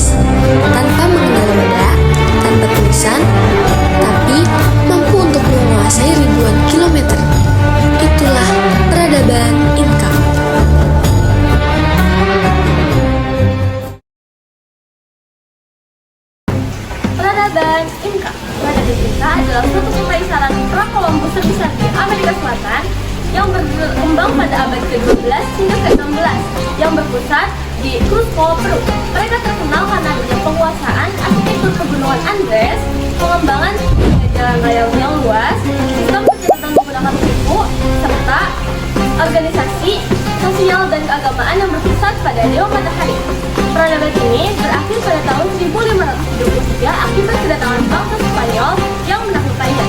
tulis, tanpa mengenal benda, tanpa tulisan, tapi mampu untuk menguasai ribuan kilometer. Itulah peradaban Inka. Peradaban Inka. Peradaban Inka adalah suatu kekaisaran pra-Columbus terbesar di Amerika Selatan yang berkembang pada abad ke-12 hingga ke-16 yang berpusat di Cusco, Peru. Mereka terkenal karena adanya penguasaan arsitektur pegunungan Andes, pengembangan jalan raya yang luas, sistem pencatatan menggunakan buku, serta organisasi sosial dan keagamaan yang berpusat pada Dewa Matahari. Peradaban ini berakhir pada tahun 1573 akibat kedatangan bangsa Spanyol yang menaklukkannya.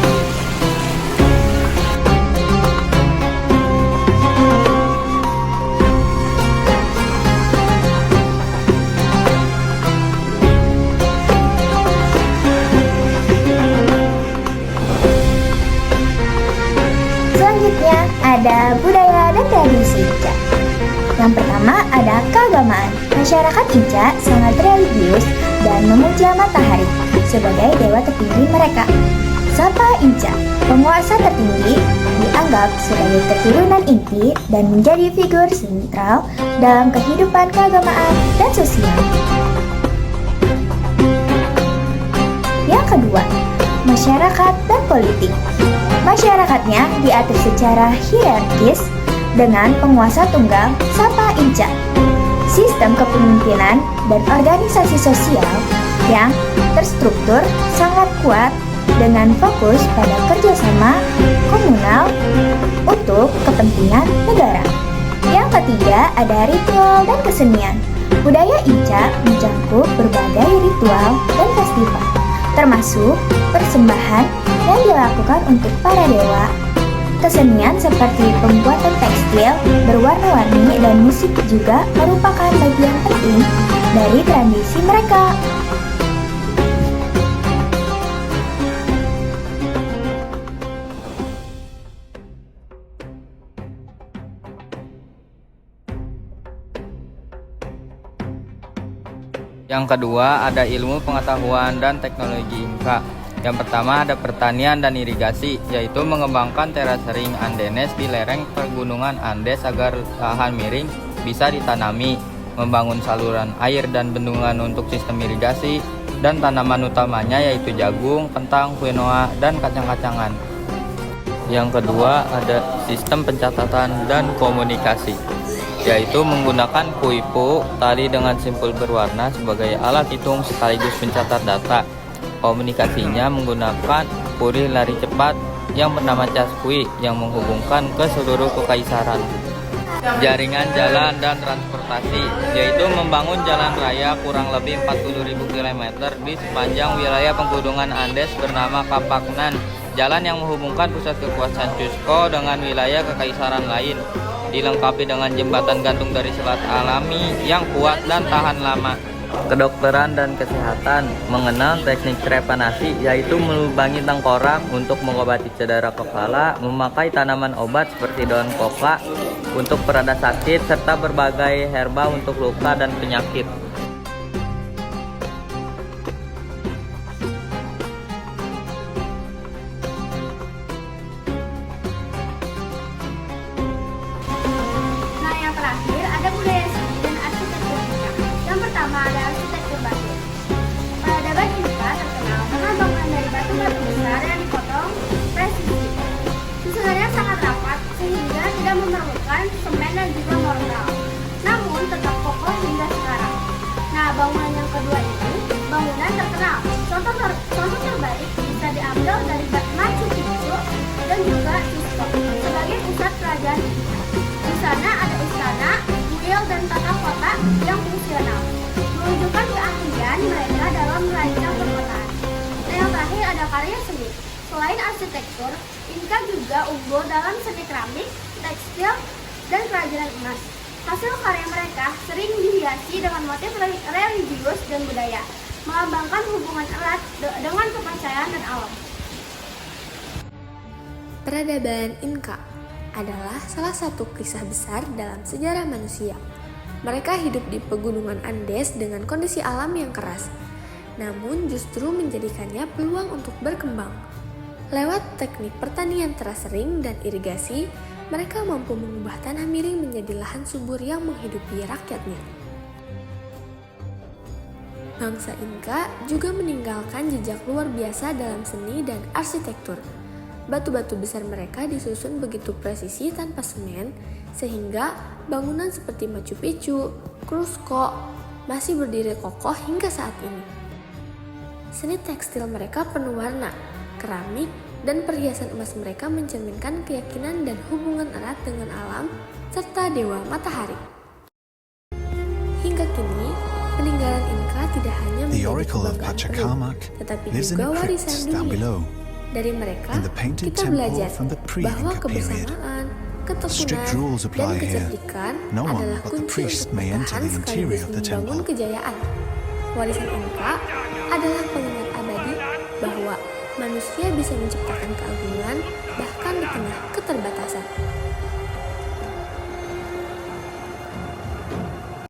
Selanjutnya ada budaya dan tradisi Inca. Yang pertama ada keagamaan. Masyarakat Inca sangat religius dan memuja matahari sebagai dewa tertinggi mereka. Sapa Inca, penguasa tertinggi, dianggap sebagai keturunan inti dan menjadi figur sentral dalam kehidupan keagamaan dan sosial. Yang kedua, masyarakat dan politik. Masyarakatnya diatur secara hierarkis dengan penguasa tunggal Sapa Inca. Sistem kepemimpinan dan organisasi sosial yang terstruktur sangat kuat dengan fokus pada kerjasama komunal untuk kepentingan negara. Yang ketiga ada ritual dan kesenian. Budaya Inca mencakup berbagai ritual dan festival, termasuk persembahan yang dilakukan untuk para dewa. Kesenian seperti pembuatan tekstil berwarna-warni dan musik juga merupakan bagian penting dari tradisi mereka. Yang kedua ada ilmu pengetahuan dan teknologi Inka. Yang pertama ada pertanian dan irigasi, yaitu mengembangkan terasering andenes di lereng pegunungan Andes agar lahan miring bisa ditanami, membangun saluran air dan bendungan untuk sistem irigasi, dan tanaman utamanya yaitu jagung, kentang, quinoa, dan kacang-kacangan. Yang kedua ada sistem pencatatan dan komunikasi, yaitu menggunakan kuipu, tali dengan simpul berwarna sebagai alat hitung sekaligus pencatat data. Komunikasinya menggunakan kurir lari cepat yang bernama Caskui yang menghubungkan ke seluruh kekaisaran. Jaringan jalan dan transportasi, yaitu membangun jalan raya kurang lebih 40.000 km di sepanjang wilayah pegunungan Andes bernama Kapaknan. Jalan yang menghubungkan pusat kekuasaan Cusco dengan wilayah kekaisaran lain, dilengkapi dengan jembatan gantung dari selat alami yang kuat dan tahan lama. Kedokteran dan kesehatan mengenal teknik trepanasi, yaitu melubangi tengkorak untuk mengobati cedera kepala, memakai tanaman obat seperti daun koka untuk pereda sakit, serta berbagai herba untuk luka dan penyakit. Nah, yang terakhir ada budaya seni dan arsitektur Inca. Yang pertama ada arsitektur batu. Peradaban Inca terkenal karena bangunan dari batu-batu besar yang dipotong presisi. Susunannya sangat rapat sehingga tidak memerlukan semen dan juga mortar, namun tetap kokoh hingga sekarang. Nah, bangunan yang kedua ini bangunan terkenal. Contoh terbaik bisa diambil dari Machu Picchu dan juga Cusco sebagai pusat kerajaan Inca. Di sana ada istana, kuil, dan tata kota yang fungsional, menunjukkan keahlian mereka dalam merancang perkotaan. Dan yang terakhir ada karya seni. Selain arsitektur, Inca juga unggul dalam seni keramik, tekstil, dan kerajinan emas. Hasil karya mereka sering dihiasi dengan motif religius dan budaya, melambangkan hubungan erat dengan kepercayaan dan alam. Peradaban Inka adalah salah satu kisah besar dalam sejarah manusia. Mereka hidup di pegunungan Andes dengan kondisi alam yang keras, namun justru menjadikannya peluang untuk berkembang. Lewat teknik pertanian terasering dan irigasi, mereka mampu mengubah tanah miring menjadi lahan subur yang menghidupi rakyatnya. Bangsa Inka juga meninggalkan jejak luar biasa dalam seni dan arsitektur. Batu-batu besar mereka disusun begitu presisi tanpa semen, sehingga bangunan seperti Machu Picchu, Cusco masih berdiri kokoh hingga saat ini. Seni tekstil mereka penuh warna, keramik, dan perhiasan emas mereka mencerminkan keyakinan dan hubungan erat dengan alam serta dewa matahari. Hingga kini, peninggalan Inka tidak hanya The menjadi Oracle of kebanggaan Peru, Pachacamac tetapi lives in juga a warisan crypt down dunia. below. Dari mereka, In the painted kita temple belajar from the bahwa pre-Inca period. kebersamaan, ketekunan, Strict rules dan apply here. kecerdikan No one adalah but the kunci priest untuk may enter bertahan the interior sekaligus of the membangun temple. kejayaan. Warisan Inka adalah pengingat abadi bahwa manusia bisa menciptakan keagungan bahkan di tengah keterbatasan.